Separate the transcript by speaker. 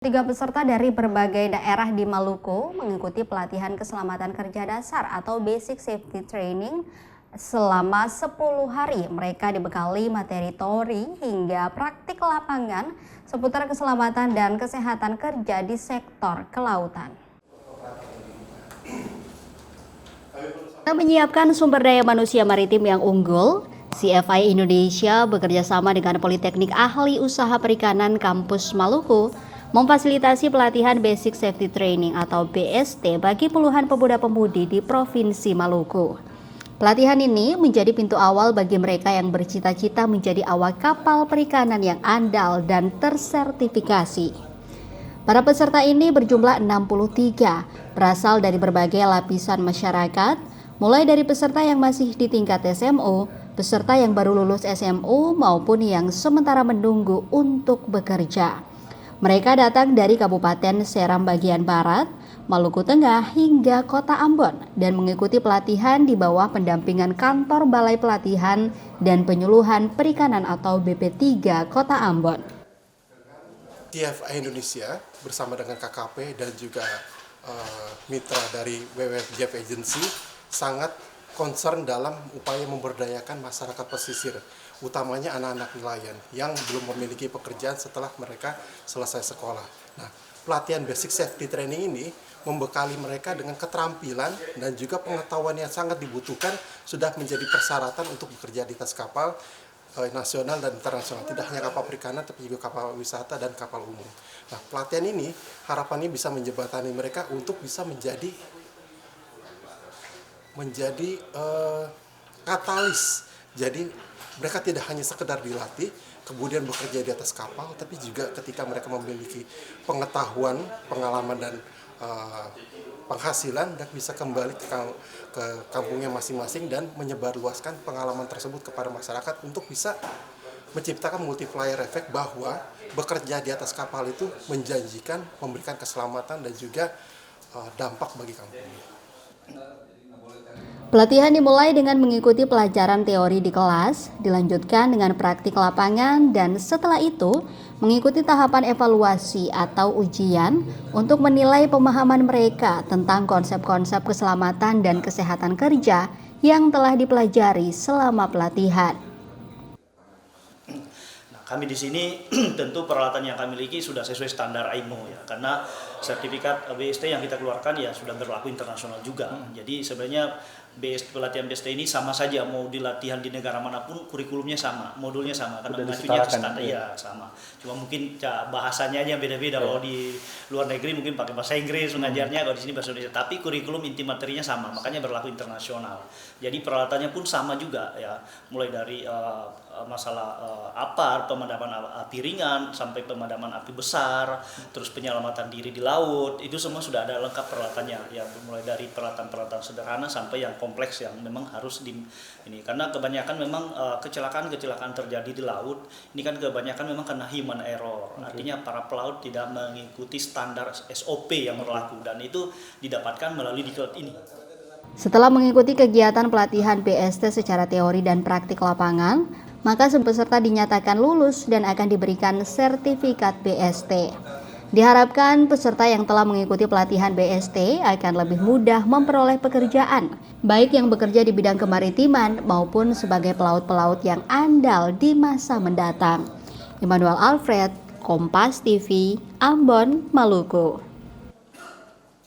Speaker 1: Tiga peserta dari berbagai daerah di Maluku mengikuti pelatihan keselamatan kerja dasar atau Basic Safety Training selama 10 hari. Mereka dibekali materi teori hingga praktik lapangan seputar keselamatan dan kesehatan kerja di sektor kelautan. Kita menyiapkan sumber daya manusia maritim yang unggul. CFI Indonesia bekerja sama dengan Politeknik Ahli Usaha Perikanan Kampus Maluku memfasilitasi pelatihan Basic Safety Training atau BST bagi puluhan pemuda-pemudi di Provinsi Maluku. Pelatihan ini menjadi pintu awal bagi mereka yang bercita-cita menjadi awak kapal perikanan yang andal dan tersertifikasi. Para peserta ini berjumlah 63, berasal dari berbagai lapisan masyarakat, mulai dari peserta yang masih di tingkat SMO, peserta yang baru lulus SMU maupun yang sementara menunggu untuk bekerja. Mereka datang dari Kabupaten Seram bagian Barat, Maluku Tengah hingga Kota Ambon dan mengikuti pelatihan di bawah pendampingan Kantor Balai Pelatihan dan Penyuluhan Perikanan atau BP3 Kota Ambon.
Speaker 2: CFI Indonesia bersama dengan KKP dan juga mitra dari WWF Job Agency sangat concern dalam upaya memberdayakan masyarakat pesisir, utamanya anak-anak nelayan yang belum memiliki pekerjaan setelah mereka selesai sekolah. Nah, pelatihan Basic Safety Training ini membekali mereka dengan keterampilan dan juga pengetahuan yang sangat dibutuhkan sudah menjadi persyaratan untuk bekerja di atas kapal nasional dan internasional, tidak hanya kapal perikanan tapi juga kapal wisata dan kapal umum. Nah, pelatihan ini harapannya bisa menjembatani mereka untuk bisa menjadi katalis. Jadi mereka tidak hanya sekedar dilatih kemudian bekerja di atas kapal, tapi juga ketika mereka memiliki pengetahuan, pengalaman dan penghasilan dan bisa kembali ke kampungnya masing-masing dan menyebarluaskan pengalaman tersebut kepada masyarakat untuk bisa menciptakan multiplier effect bahwa bekerja di atas kapal itu menjanjikan memberikan keselamatan dan juga dampak bagi kampungnya.
Speaker 1: Pelatihan dimulai dengan mengikuti pelajaran teori di kelas, dilanjutkan dengan praktik lapangan, dan setelah itu mengikuti tahapan evaluasi atau ujian untuk menilai pemahaman mereka tentang konsep-konsep keselamatan dan kesehatan kerja yang telah dipelajari selama pelatihan.
Speaker 3: Kami di sini tentu peralatan yang kami miliki sudah sesuai standar IMO ya, karena sertifikat BST yang kita keluarkan ya sudah berlaku internasional juga. Jadi sebenarnya pelatihan BST ini sama saja mau dilatihan di negara manapun kurikulumnya sama, modulnya sama karena mengacunya ke standar ya sama. Cuma mungkin bahasanya aja beda-beda. Kalau di luar negeri mungkin pakai bahasa Inggris mengajarnya, kalau di sini bahasa Indonesia. Tapi kurikulum inti materinya sama, makanya berlaku internasional. Jadi peralatannya pun sama juga ya, mulai dari masalah APAR, pemadaman api ringan sampai pemadaman api besar, terus penyelamatan diri di laut, itu semua sudah ada lengkap peralatannya ya, mulai dari peralatan-peralatan sederhana sampai yang kompleks yang memang harus ini karena kebanyakan memang kecelakaan terjadi di laut ini kan kebanyakan memang karena human error. Artinya para pelaut tidak mengikuti standar SOP yang berlaku dan itu didapatkan melalui diklat ini.
Speaker 1: Setelah mengikuti kegiatan pelatihan BST secara teori dan praktik lapangan, maka peserta dinyatakan lulus dan akan diberikan sertifikat BST. Diharapkan peserta yang telah mengikuti pelatihan BST akan lebih mudah memperoleh pekerjaan, baik yang bekerja di bidang kemaritiman maupun sebagai pelaut-pelaut yang andal di masa mendatang. Immanuel Alfred, Kompas TV, Ambon, Maluku.